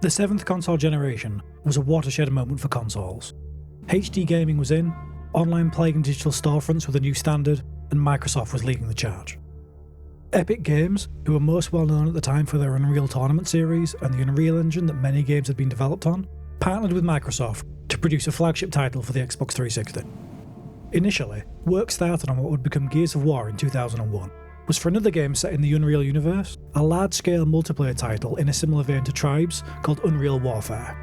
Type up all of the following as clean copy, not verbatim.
The 7th console generation was a watershed moment for consoles. HD gaming was in, online playing and digital storefronts were the new standard, and Microsoft was leading the charge. Epic Games, who were most well known at the time for their Unreal Tournament series and the Unreal Engine that many games had been developed on, partnered with Microsoft to produce a flagship title for the Xbox 360. Initially, work started on what would become Gears of War in 2001, was for another game set in the Unreal universe, a large-scale multiplayer title in a similar vein to Tribes called Unreal Warfare.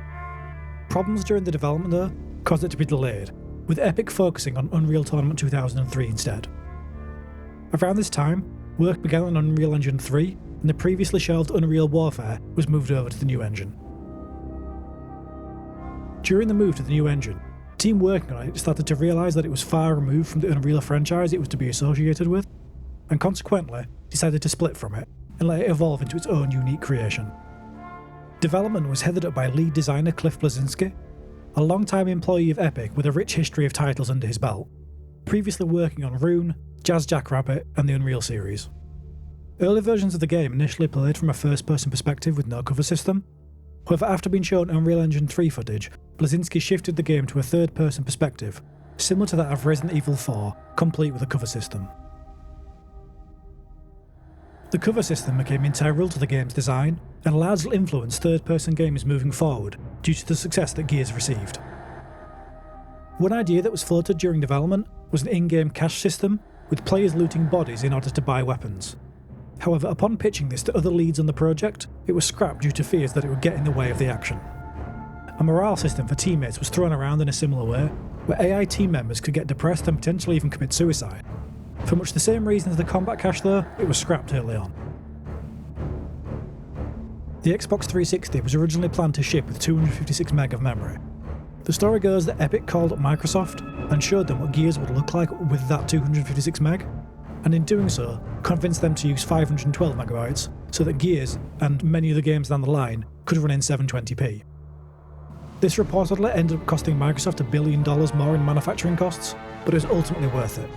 Problems during the development though caused it to be delayed, with Epic focusing on Unreal Tournament 2003 instead. Around this time, work began on Unreal Engine 3, and the previously shelved Unreal Warfare was moved over to the new engine. During the move to the new engine, the team working on it started to realise that it was far removed from the Unreal franchise it was to be associated with, and consequently decided to split from it and let it evolve into its own unique creation. Development was headed up by lead designer Cliff Bleszinski, a long-time employee of Epic with a rich history of titles under his belt, previously working on Rune, Jazz Jackrabbit and the Unreal series. Early versions of the game initially played from a first-person perspective with no cover system. However, after being shown Unreal Engine 3 footage, Bleszinski shifted the game to a third-person perspective, similar to that of Resident Evil 4, complete with a cover system. The cover system became integral to the game's design and largely influenced third-person games moving forward due to the success that Gears received. One idea that was floated during development was an in-game cash system, with players looting bodies in order to buy weapons. However, upon pitching this to other leads on the project, it was scrapped due to fears that it would get in the way of the action. A morale system for teammates was thrown around in a similar way, where AI team members could get depressed and potentially even commit suicide. For much the same reason as the combat cache though, it was scrapped early on. The Xbox 360 was originally planned to ship with 256 meg of memory. The story goes that Epic called up Microsoft and showed them what Gears would look like with that 256 meg, and in doing so, convinced them to use 512 megabytes so that Gears, and many other games down the line, could run in 720p. This reportedly ended up costing Microsoft $1 billion more in manufacturing costs, but it was ultimately worth it.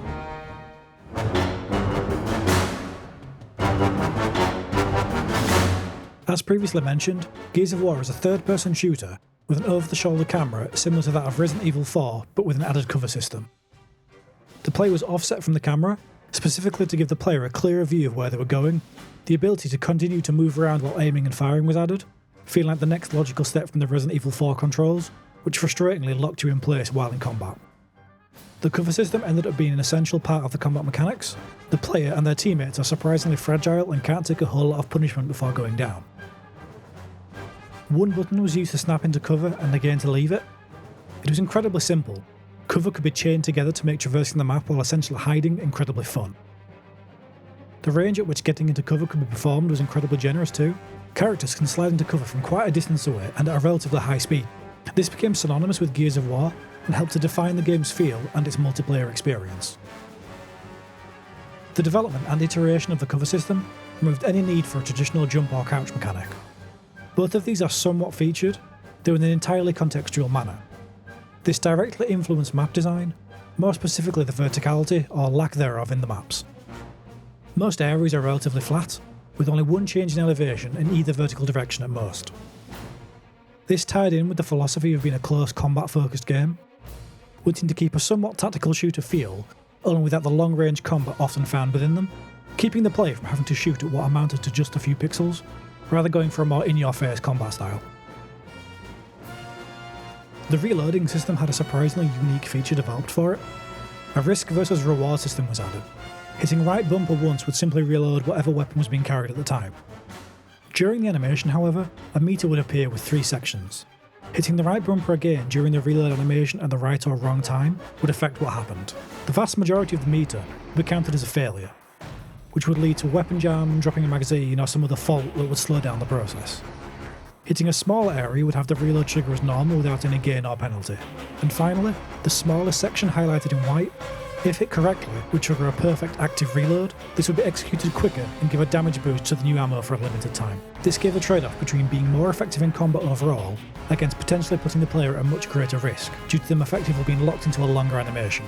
As previously mentioned, Gears of War is a third-person shooter with an over-the-shoulder camera similar to that of Resident Evil 4 but with an added cover system. The play was offset from the camera, specifically to give the player a clearer view of where they were going. The ability to continue to move around while aiming and firing was added, feeling like the next logical step from the Resident Evil 4 controls, which frustratingly locked you in place while in combat. The cover system ended up being an essential part of the combat mechanics. The player and their teammates are surprisingly fragile and can't take a whole lot of punishment before going down. One button was used to snap into cover and again to leave it. It was incredibly simple. Cover could be chained together to make traversing the map while essentially hiding incredibly fun. The range at which getting into cover could be performed was incredibly generous too. Characters can slide into cover from quite a distance away and at a relatively high speed. This became synonymous with Gears of War and helped to define the game's feel and its multiplayer experience. The development and iteration of the cover system removed any need for a traditional jump or couch mechanic. Both of these are somewhat featured, though in an entirely contextual manner. This directly influenced map design, more specifically the verticality or lack thereof in the maps. Most areas are relatively flat, with only one change in elevation in either vertical direction at most. This tied in with the philosophy of being a close combat-focused game, wanting to keep a somewhat tactical shooter feel, along without the long-range combat often found within them, keeping the player from having to shoot at what amounted to just a few pixels, rather going for a more in-your-face combat style. The reloading system had a surprisingly unique feature developed for it. A risk versus reward system was added. Hitting right bumper once would simply reload whatever weapon was being carried at the time. During the animation, however, a meter would appear with 3 sections. Hitting the right bumper again during the reload animation at the right or wrong time would affect what happened. The vast majority of the meter would be counted as a failure, which would lead to weapon jam, dropping a magazine, or some other fault that would slow down the process. Hitting a small area would have the reload trigger as normal without any gain or penalty. And finally, the smallest section highlighted in white, if hit correctly, would trigger a perfect active reload. This would be executed quicker and give a damage boost to the new ammo for a limited time. This gave a trade-off between being more effective in combat overall, against potentially putting the player at a much greater risk, due to them effectively being locked into a longer animation.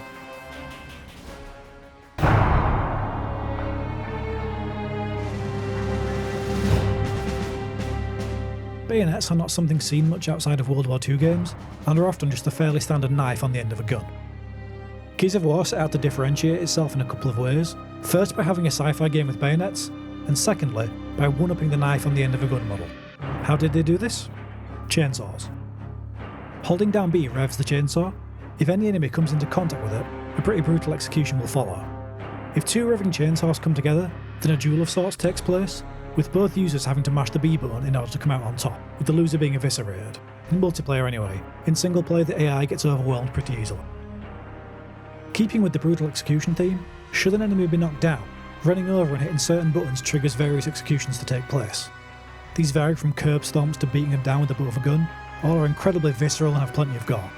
Bayonets are not something seen much outside of World War II games, and are often just a fairly standard knife on the end of a gun. Gears of War set out to differentiate itself in a couple of ways, first by having a sci-fi game with bayonets, and secondly, by one-upping the knife on the end of a gun model. How did they do this? Chainsaws. Holding down B revs the chainsaw. If any enemy comes into contact with it, a pretty brutal execution will follow. If two revving chainsaws come together, then a duel of sorts takes place, with both users having to mash the B button in order to come out on top, with the loser being eviscerated. In multiplayer anyway. In single player the AI gets overwhelmed pretty easily. Keeping with the brutal execution theme, should an enemy be knocked down, running over and hitting certain buttons triggers various executions to take place. These vary from curb stomps to beating them down with the butt of a gun, all are incredibly visceral and have plenty of gore.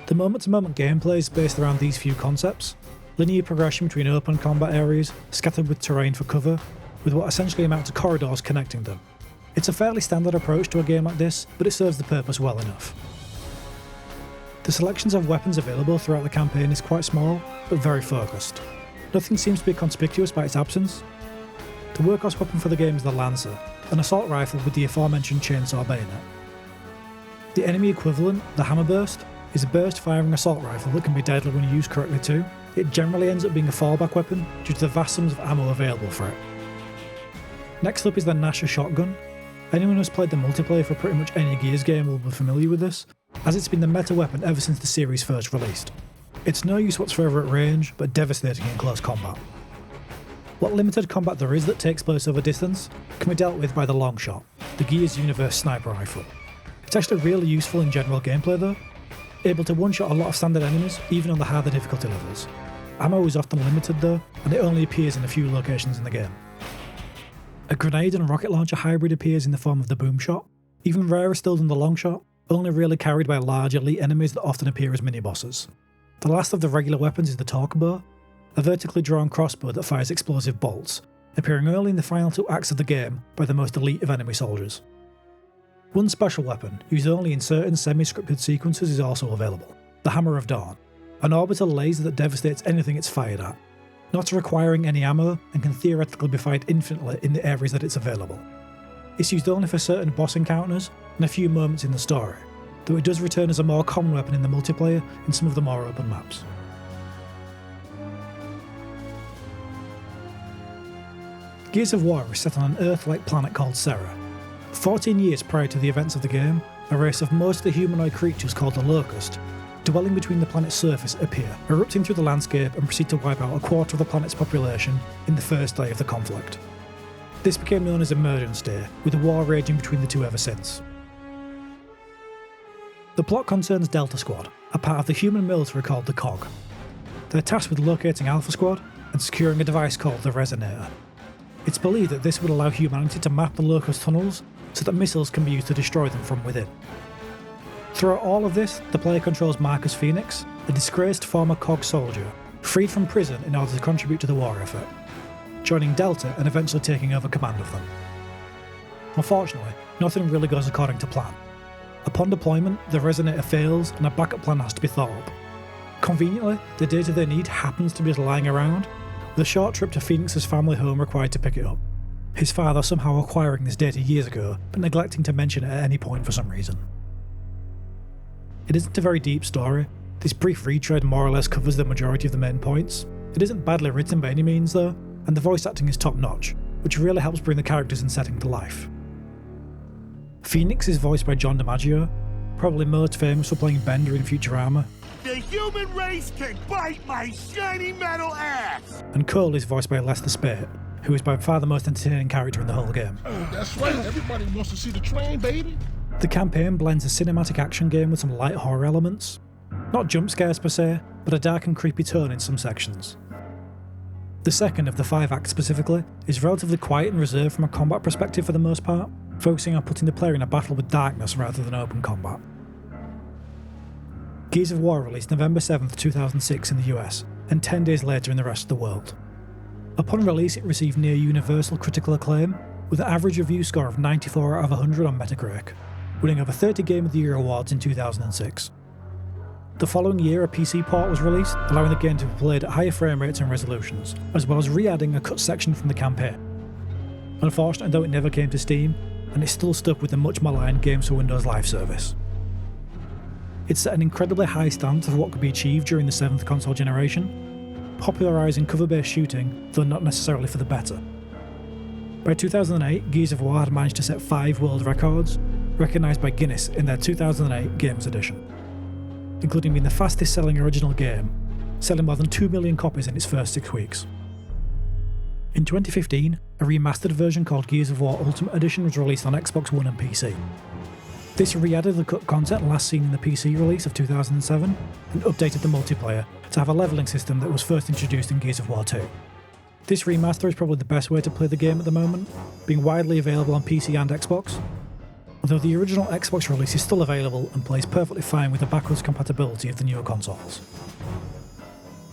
The moment-to-moment gameplay is based around these few concepts: linear progression between open combat areas, scattered with terrain for cover, with what essentially amount to corridors connecting them. It's a fairly standard approach to a game like this, but it serves the purpose well enough. The selections of weapons available throughout the campaign is quite small, but very focused. Nothing seems to be conspicuous by its absence. The workhorse weapon for the game is the Lancer, an assault rifle with the aforementioned chainsaw bayonet. The enemy equivalent, the Hammerburst, is a burst-firing assault rifle that can be deadly when used correctly too. It generally ends up being a fallback weapon due to the vast sums of ammo available for it. Next up is the Nasher shotgun. Anyone who's played the multiplayer for pretty much any Gears game will be familiar with this, as it's been the meta weapon ever since the series first released. It's no use whatsoever at range, but devastating in close combat. What limited combat there is that takes place over distance can be dealt with by the Longshot, the Gears Universe sniper rifle. It's actually really useful in general gameplay though, able to one-shot a lot of standard enemies even on the harder difficulty levels. Ammo is often limited though, and it only appears in a few locations in the game. A grenade and rocket launcher hybrid appears in the form of the Boomshot, even rarer still than the Longshot, only really carried by large elite enemies that often appear as mini-bosses. The last of the regular weapons is the Torque Bow, a vertically drawn crossbow that fires explosive bolts, appearing only in the final two acts of the game by the most elite of enemy soldiers. One special weapon, used only in certain semi-scripted sequences, is also available, the Hammer of Dawn, an orbital laser that devastates anything it's fired at, not requiring any ammo and can theoretically be fired infinitely in the areas that it's available. It's used only for certain boss encounters and a few moments in the story, though it does return as a more common weapon in the multiplayer in some of the more open maps. Gears of War is set on an Earth-like planet called Serra. 14 years prior to the events of the game, a race of mostly humanoid creatures called the Locust, dwelling between the planet's surface, appear, erupting through the landscape and proceed to wipe out a quarter of the planet's population in the first day of the conflict. This became known as Emergence Day, with a war raging between the two ever since. The plot concerns Delta Squad, a part of the human military called the COG. They're tasked with locating Alpha Squad and securing a device called the Resonator. It's believed that this would allow humanity to map the Locust tunnels so that missiles can be used to destroy them from within. Throughout all of this, the player controls Marcus Phoenix, a disgraced former COG soldier, freed from prison in order to contribute to the war effort, joining Delta and eventually taking over command of them. Unfortunately, nothing really goes according to plan. Upon deployment, the Resonator fails and a backup plan has to be thought up. Conveniently, the data they need happens to be just lying around, with a short trip to Phoenix's family home required to pick it up. His father somehow acquiring this data years ago, but neglecting to mention it at any point for some reason. It isn't a very deep story. This brief retread more or less covers the majority of the main points. It isn't badly written by any means though, and the voice acting is top notch, which really helps bring the characters and setting to life. Phoenix is voiced by John DiMaggio, probably most famous for playing Bender in Futurama. The human race can bite my shiny metal ass! And Cole is voiced by Lester Speight, who is by far the most entertaining character in the whole game. That's right, everybody wants to see the train, baby. The campaign blends a cinematic action game with some light horror elements. Not jump scares per se, but a dark and creepy tone in some sections. The second of the 5 acts specifically is relatively quiet and reserved from a combat perspective for the most part, focusing on putting the player in a battle with darkness rather than open combat. Gears of War released November 7th, 2006 in the US, and 10 days later in the rest of the world. Upon release it received near universal critical acclaim, with an average review score of 94 out of 100 on Metacritic, winning over 30 Game of the Year awards in 2006. The following year a PC port was released, allowing the game to be played at higher frame rates and resolutions, as well as re-adding a cut section from the campaign. Unfortunately though it never came to Steam, and it's still stuck with the much maligned Games for Windows Live service. It set an incredibly high standard for what could be achieved during the 7th console generation, popularising cover-based shooting, though not necessarily for the better. By 2008, Gears of War had managed to set 5 world records, recognised by Guinness in their 2008 Games Edition, including being the fastest selling original game, selling more than 2 million copies in its first 6 weeks. In 2015, a remastered version called Gears of War Ultimate Edition was released on Xbox One and PC. This re-added the cut content last seen in the PC release of 2007 and updated the multiplayer to have a levelling system that was first introduced in Gears of War 2. This remaster is probably the best way to play the game at the moment, being widely available on PC and Xbox, although the original Xbox release is still available and plays perfectly fine with the backwards compatibility of the newer consoles.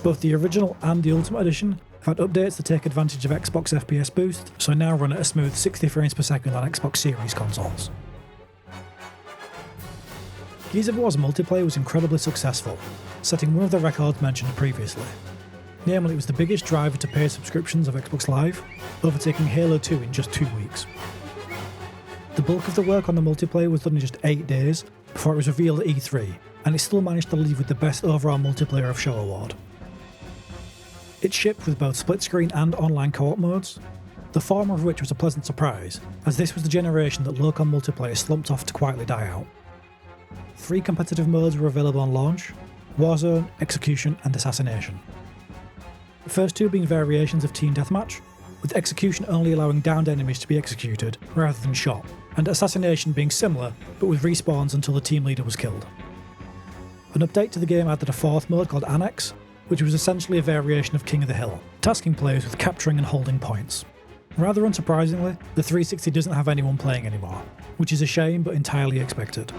Both the original and the Ultimate Edition have had updates to take advantage of Xbox FPS boost, so now run at a smooth 60 frames per second on Xbox Series consoles. Gears of War's multiplayer was incredibly successful, setting one of the records mentioned previously. Namely, it was the biggest driver to paid subscriptions of Xbox Live, overtaking Halo 2 in just 2 weeks. The bulk of the work on the multiplayer was done in just 8 days before it was revealed at E3, and it still managed to leave with the Best Overall Multiplayer of Show award. It shipped with both split-screen and online co-op modes, the former of which was a pleasant surprise, as this was the generation that local multiplayer slumped off to quietly die out. 3 competitive modes were available on launch: Warzone, Execution and Assassination. The first 2 being variations of Team Deathmatch, with Execution only allowing downed enemies to be executed rather than shot, and Assassination being similar but with respawns until the team leader was killed. An update to the game added a 4th mode called Annex, which was essentially a variation of King of the Hill, tasking players with capturing and holding points. Rather unsurprisingly, the 360 doesn't have anyone playing anymore, which is a shame but entirely expected.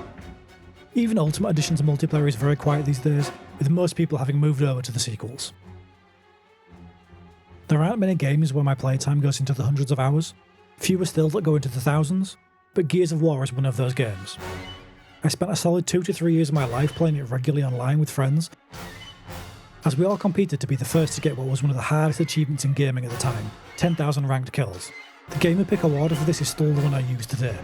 Even Ultimate Edition's multiplayer is very quiet these days, with most people having moved over to the sequels. There aren't many games where my playtime goes into the hundreds of hours, fewer still that go into the thousands, but Gears of War is one of those games. I spent a solid 2 to 3 years of my life playing it regularly online with friends, as we all competed to be the first to get what was one of the hardest achievements in gaming at the time, 10,000 ranked kills. The Game of Pick award for this is still the one I use today.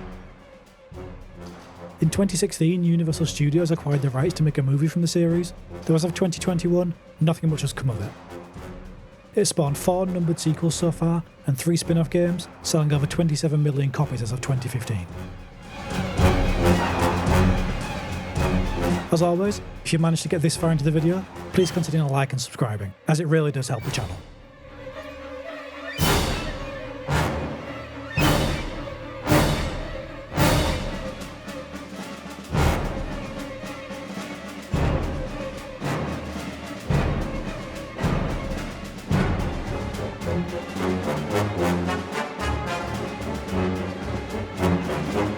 In 2016, Universal Studios acquired the rights to make a movie from the series, though as of 2021, nothing much has come of it. It spawned 4 numbered sequels so far, and 3 spin-off games, selling over 27 million copies as of 2015. As always, if you managed to get this far into the video, please consider a like and subscribing, as it really does help the channel.